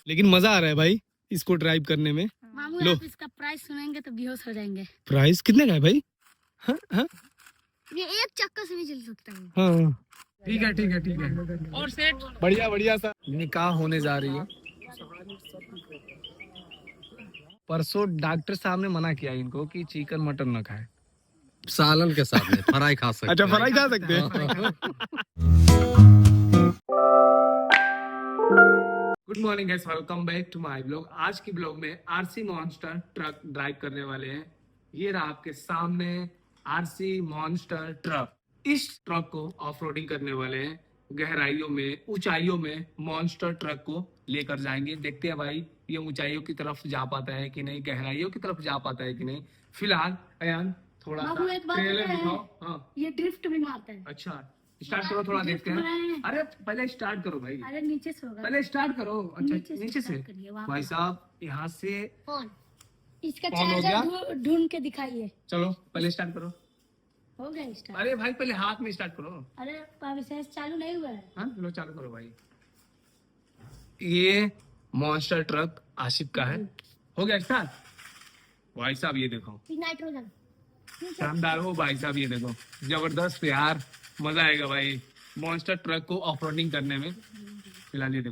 लेकिन मजा आ रहा है भाई इसको ड्राइव करने में। मामू लो। आप इसका प्राइस सुनेंगे तो बेहोश हो जाएंगे। प्राइस कितने का है भाई? हाँ हाँ ये एक चक्कर से भी चल सकता है। हाँ ठीक है ठीक है ठीक है। और सेठ बढ़िया बढ़िया सा निकाह होने जा रही है। परसों डॉक्टर साहब ने मना किया इनको कि चिकन मटन न खाए। सालन के साथ में फ्राई खा सकते अच्छा हैं। फ्राई खा सकते हैं। Good morning guys, welcome back to my blog. आज की ब्लॉग में आरसी मॉन्स्टर ट्रक ड्राइव करने वाले हैं। ये रहा आपके सामने आरसी मॉन्स्टर ट्रक। इस ट्रक को ऑफ रोडिंग करने वाले हैं, गहराइयों में ऊंचाइयों में मॉन्स्टर ट्रक को लेकर जाएंगे। देखते हैं भाई ये ऊंचाइयों की तरफ जा पाता है कि नहीं, गहराइयों की तरफ जा पाता है कि नहीं। फिलहाल अयान थोड़ा बाबू, सा एक बात ट्रेलर पता है? दिखाओ। हाँ ये ड्रिफ्ट भी मारता है। अच्छा स्टार्ट करो, थोड़ा देखते हैं। अरे पहले स्टार्ट करो भाई, अरे नीचे से होगा। पहले स्टार्ट करो। अच्छा नीचे से start करिए, वहाँ भाई पे। साहब यहाँ से ऑन। इसका ऑन हो गया? चार्जर ढूंढ के दिखाइए। चलो पहले स्टार्ट करो। हो गया स्टार्ट। अरे भाई पहले हाथ में स्टार्ट करो। अरे प्रोसेस चालू नहीं हुआ है। हाँ लो चालू करो भाई। ये मॉन्स्टर ट्रक आशिफ का है। हो गया स्टार्ट। भाई साहब ये देखो नाइट्रोजन। शानदार हो भाई साहब, ये देखो जबरदस्त यार, मजा आएगा भाई मॉन्स्टर ट्रक को ऑफ रोडिंग करने में। फिलहाल ये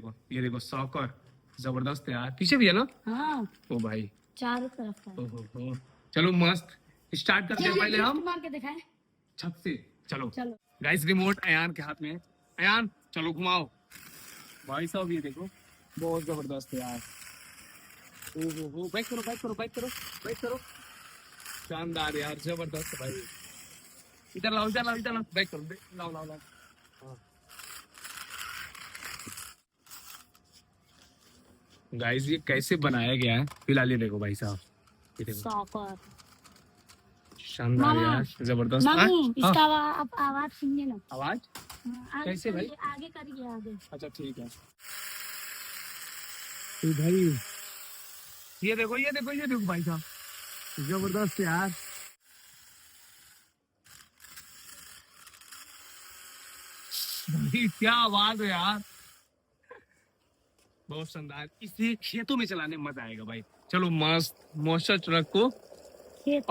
देखो सॉकर जबरदस्त यार, पीछे भी है ना। हाँ ओ भाई चारों तरफ का। ओहो चलो मस्त स्टार्ट करते हैं पहले हम मार के दिखाए। छत से। चलो चलो गाइस, रिमोट अयान के हाथ में है। अयान चलो घुमाओ। भाई साहब ये देखो बहुत जबरदस्त है यार। ओहो बैक करो बैक करो बैक करो बैक करो। शानदार यार, जबरदस्त भाई। इधर लाओ इधर लाओ इधर लाओ, बैक करो लाओ लाओ लाओ। हाँ गाइस ये कैसे बनाया गया है, फिलहाल ये देखो भाई साहब, ये देखो सॉकर। शानदार मामा, यार, जबरदस्त। मामू हाँ? इसका आप आवाज सुनिए ना। आवाज आगे कैसे भाई? करिए, आगे करिए आगे। अच्छा ठीक है। तो भाई ये देखो भाई साहब, जबरदस्त यार। भाई क्या आवाज है यार, बहुत शानदार। इसे खेतों में चलाने में मजा आएगा भाई। चलो मस्त मॉन्स्टर ट्रक को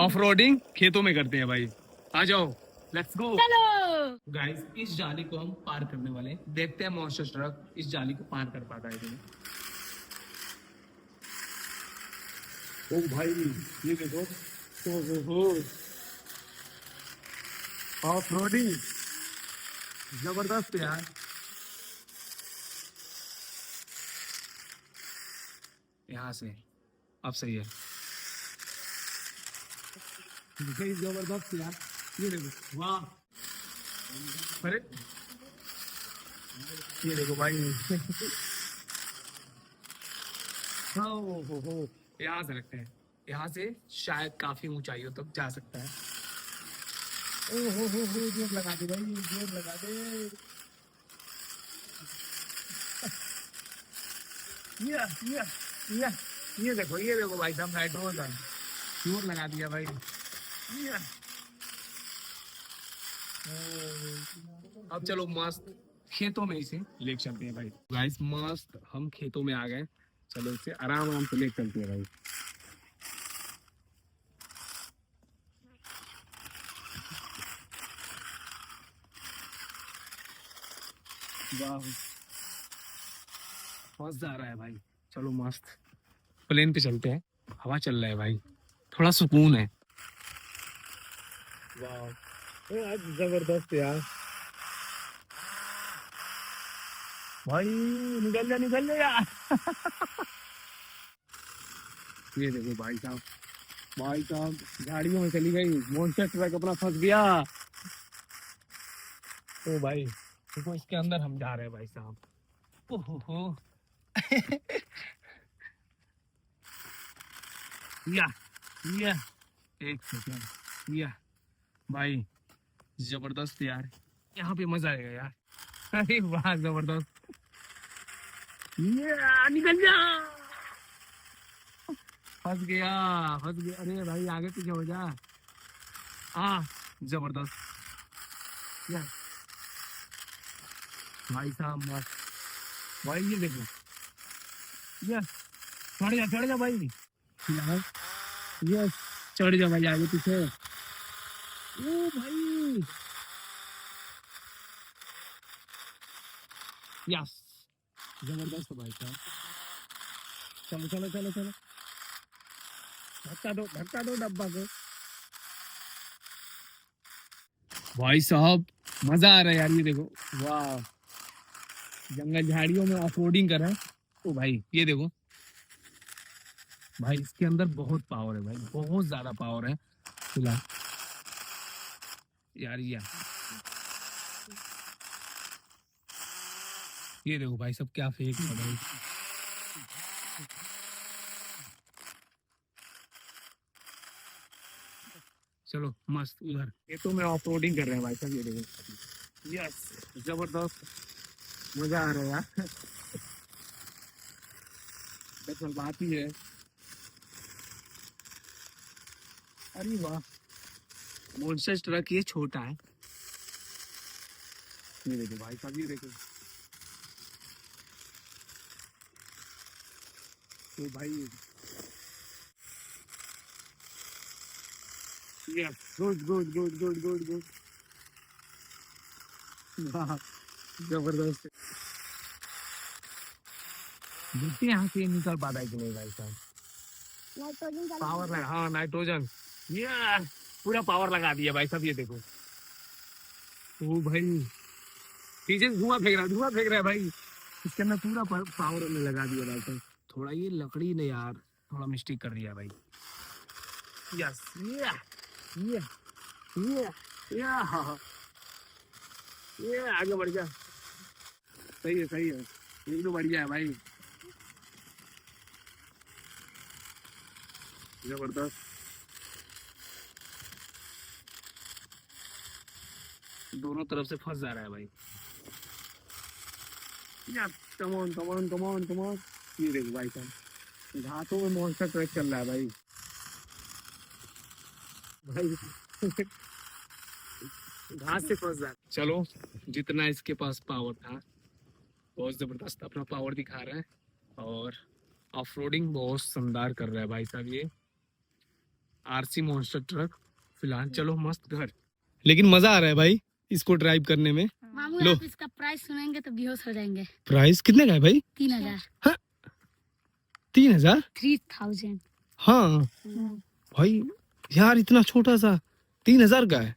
ऑफ रोडिंग खेतों में करते हैं भाई। आ जाओ लेट्स गो। चलो गाइस इस जाली को हम पार करने वाले हैं, देखते हैं मॉन्स्टर ट्रक इस जाली को पार कर पाता है कि नहीं। ओ भाई ये देखो, ऑफ रोडिंग जबरदस्त यार। यहाँ से अब सही है, जबरदस्त यार। ये देखो वाह, अरे ये देखो भाई। हाँ हो यहाँ से रखते हैं, यहाँ से शायद काफी ऊंचाइयों तक जा सकता है। ओ हो जोर लगा दे भाई, जोर लगा दे। ये देखो भाई साहब, नाइट्रोजन जोर लगा दिया भाई। अब चलो मस्त खेतों में इसे ले चलते हैं भाई। गाइस मस्त हम खेतों में आ गए, चलो इसे आराम आराम से ले चलते हैं भाई। वाह मस्त आ रहा है भाई। चलो मस्त प्लेन पे चलते हैं, हवा चल रहा है भाई, थोड़ा सुकून है। वाह जबरदस्त यार भाई, निकल जा यार। ये देखो भाई साहब गाड़ियों में चली गई, मॉन्स्टर ट्रक अपना फंस गया। ओ भाई देखो इसके अंदर हम जा रहे हैं भाई साहब। ओहो या एक सेकंड या भाई जबरदस्त यार, यहाँ पे मजा आएगा यार। अरे वाह जबरदस्त, निकल जा। फंस गया। अरे भाई आगे पीछे हो जा। जबरदस्त यार भाई साहब, मस्त भाई। ये देखो यस चढ़ जा भाई फिलहाल। यस चढ़ जा भाई आगे पीछे। ओ भाई यस जबरदस्त भाई साहब। चलो चलो चलो चलो धक्का दो डब्बा को। भाई साहब मजा आ रहा है यार, ये देखो वाह, जंगल झाड़ियों में ऑफ रोडिंग कर रहे हैं। ओ भाई ये देखो भाई, इसके अंदर बहुत पावर है भाई, बहुत ज्यादा पावर है फिलहाल यार। ये देखो भाई सब क्या फेक है भाई। चलो मस्त उधर, ये तो मैं ऑफ रोडिंग कर रहे हैं भाई साहब। ये देखो यस जबरदस्त मजा आ रहा है यार। दरअसल बात ही है, अरे वाह मॉन्स्टर ट्रक ये छोटा है। ये देखो भाई साहब, ये देखो तो भाई yes good good good good good good वाह जबरदस्त। देखते यहाँ से निकल पाता है कि नहीं भाई साहब। नाइट्रोजन का पावर लगा, हाँ नाइट्रोजन, ये पूरा पावर लगा दिया भाई साहब। ये देखो ओ भाई पीछे धुआं फेंक रहा है भाई, इसके अंदर पूरा पावर में लगा दिया भाई साहब। थोड़ा ये लकड़ी ने यार थोड़ा मिस्टेक कर दिया भाई। यस ये आगे बढ़ जा, सही है ये तो बढ़िया है भाई, जबरदस्त। दोनों तरफ से फंस जा रहा है भाई। कमॉन ये देखो भाई साहब, घाटों में मॉन्स्टर ट्रक चल रहा है भाई। घास से फंस जा। चलो जितना इसके पास पावर था बहुत जबरदस्त अपना पावर दिखा रहा है, और ऑफ रोडिंग बहुत शानदार कर रहा है भाई साहब ये आरसी मॉन्स्टर ट्रक फिलहाल। चलो मस्त घर, लेकिन मजा आ रहा है भाई इसको ड्राइव करने में। मामू लो। आप इसका प्राइस सुनेंगे तो बेहोश हो जाएंगे। प्राइस कितने का है भाई? 3000। 3000? 3000। हाँ भाई यार इतना छोटा सा 3000 का है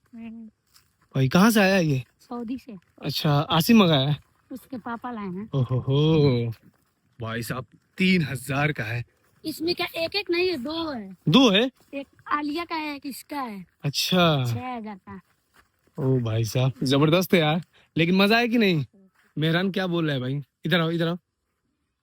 भाई। कहाँ से आया ये? सऊदी से। अच्छा आसिम मंगाया है? उसके पापा लाए हैं। ओहो भाई साहब 3000 का है। इसमें क्या एक नहीं है, दो है। दो है? एक आलिया का है, एक इसका है। अच्छा 6000 का। ओ भाई साहब जबरदस्त है यार, लेकिन मजा है कि नहीं? मेहरान क्या बोल रहा है भाई? इधर आओ।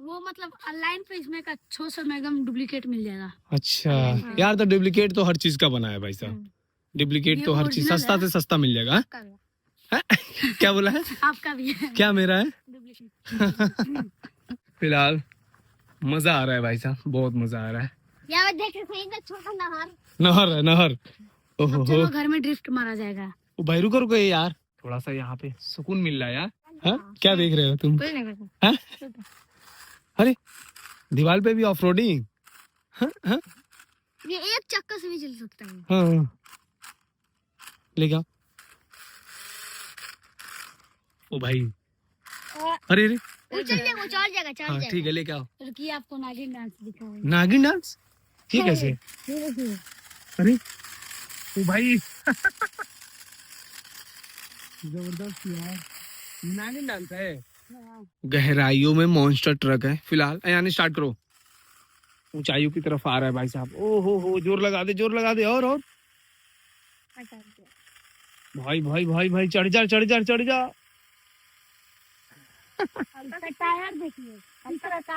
वो मतलब ऑनलाइन पे इसमें का 600 में एकदम डुप्लीकेट मिल जाएगा। अच्छा हाँ। यार तो डुप्लीकेट तो हर चीज का बना है भाई साहब, डुप्लीकेट ये तो हर चीज original सस्ता है। से सस्ता मिल जाएगा। आपका भी है। क्या बोला है? आपका भी है क्या मेरा है? डुप्लीकेट। फिलहाल मजा आ रहा है भाई साहब, बहुत मजा आ रहा है। यार देख सही ना, छोटा नहर। नहर ओहो अब चलो घर में ड्रिफ्ट मारा जाएगा। ओ भाई रुको यार, थोड़ा सा यहाँ पे सुकून मिल रहा है यार। हाँ? क्या देख रहे हो तुम? कोई नहीं हाँ? अरे दीवार पे भी ऑफ रोडिंग। हाँ? ये एक चक्कर से भी चल सकता है। हाँ ले जाओ। ओ भाई अरे वो चल जाएगा हाँ ठीक है लेके आओ। रुकिए आपको नागिन डांस दिखाऊंगी। नागिन डांस ये कैसे? ये देखिए। अरे ओ भाई जबरदस्त यार, नागिन डांस है। हाँ। गहराइयों में मॉन्स्टर ट्रक है फिलहाल, यानी स्टार्ट करो। ऊंचाइयों की तरफ आ रहा है भाई साहब। ओ हो जोर लगा दे और भाई चढ़ जा। इसका टायर देखिए,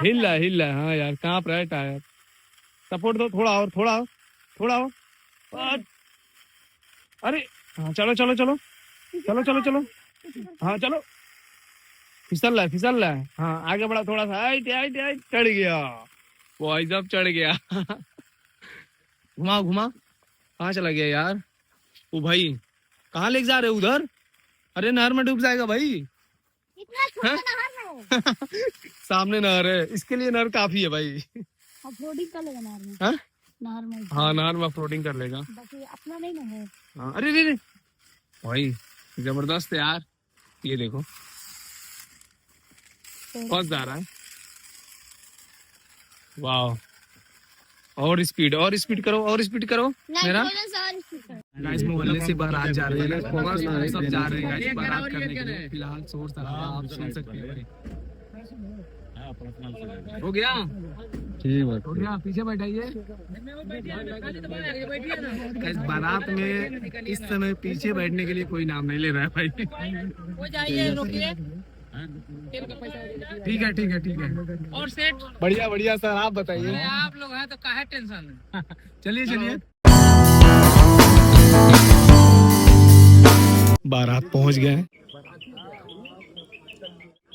हिल रहा है हाँ यार, कांप रहा है टायर। सपोर्ट दो थोड़ा और। अरे हाँ चलो हाँ चलो। फिसल रहा है हाँ, आगे बढ़ा थोड़ा सा। हाइट चढ़ गया भाई साहब, चढ़ गया। घुमा कहाँ चला गया यार? ओ भाई कहाँ लेके जा रहे हो? उधर? अरे नहर में डूब जाएगा भाई। इतना छोटा हाँ? नहर है। सामने नहर है, इसके लिए नहर काफी है भाई। ऑफरोडिंग कर लेगा नहर में। हाँ? नहर में। हाँ नहर में ऑफरोडिंग कर लेगा। बाकी अपना नहीं ना है। हाँ, अरे रे रे भाई जबरदस्त है यार, ये देखो बहुत जा रहा है, वाह। और स्पीड करो, और स्पीड करो मेरा। गाइस मोहल्ले से बारात जा रहे हैं, सब जा रहे हैं गाइस बारात करने के लिए। फिलहाल शोर शराबा आप सुन सकते हैं। हो गया ठीक है। हो गया, पीछे बैठाइए। गाइस बारात में इस समय पीछे बैठने के लिए कोई नाम नहीं ले रहा है भाई। ठीक है ठीक है ठीक है। और सेठ बढ़िया बढ़िया सर, आप बताइए। आप लोग हैं तो काहे टेंशन है। चलिए चलिए। बारात पहुंच गए,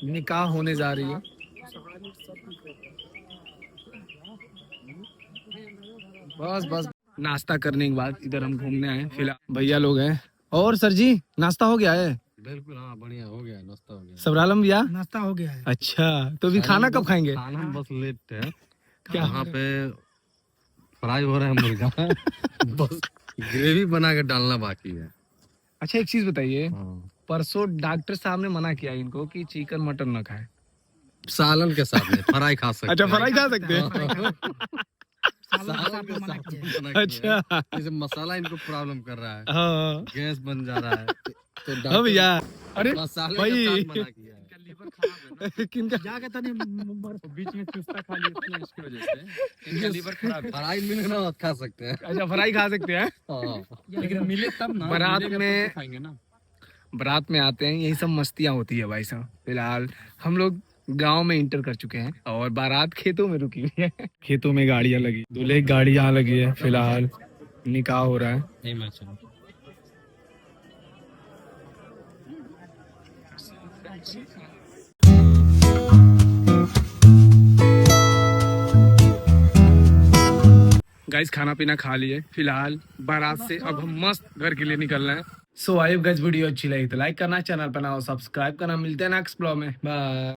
निकाह होने जा रही है। बस बस नाश्ता करने के बाद इधर हम घूमने आए। फिलहाल भैया लोग हैं। और सर जी नाश्ता हो गया है? बिल्कुल हाँ, बढ़िया हो गया, नाश्ता हो गया। सबरालम भैया नाश्ता हो गया है। अच्छा, तो अभी खाना कब खाएंगे? खाना बस लेट है, क्या? यहाँ पे फ्राई हो रहा है मुर्गा। बस ग्रेवी बना के डालना बाकी है। अच्छा एक चीज बताइए, हाँ। परसों डॉक्टर साहब ने मना किया इनको कि चिकन मटन न खाए। सालन के साथ में फ्राई खा सकते अच्छा हैं। फ्राई खा सकते हैं। सालन के साथ में मना किया है। अच्छा जैसे मसाला इनको प्रॉब्लम कर रहा है, हाँ गैस बन जा रहा है, तो हाँ भैया। अरे मसाले भाई। के साथ मना किया है। किनका जाके तनी बीच में चुस्ता खा लिया इसकी वजह से इनका लीवर खराब है। फ्राई मिलेगा ना खा सकते हैं। अच्छा फ्राई खा सकते हैं। हाँ। लेकिन मिले तब ना, बारात मिलेगा में- तब तो खाएंगे ना। बारात में आते हैं, यही सब मस्तियां होती है भाई साहब। फिलहाल हम लोग गांव में इंटर कर चुके हैं और बारात खेतों में रुकी हुई है। खेतों में गाड़ियां लगी, दूल्हे की गाड़ी यहाँ लगी है। फिलहाल निकाह हो रहा है। नहीं मैं चलो। गाइस खाना पीना खा लिए, फिलहाल बारात से अब हम मस्त घर के लिए निकल रहे हैं। सो आई गाइस वीडियो अच्छी लगी तो लाइक करना, चैनल पर ना हो सब्सक्राइब करना। मिलते हैं नेक्स्ट ब्लॉग में, बाय।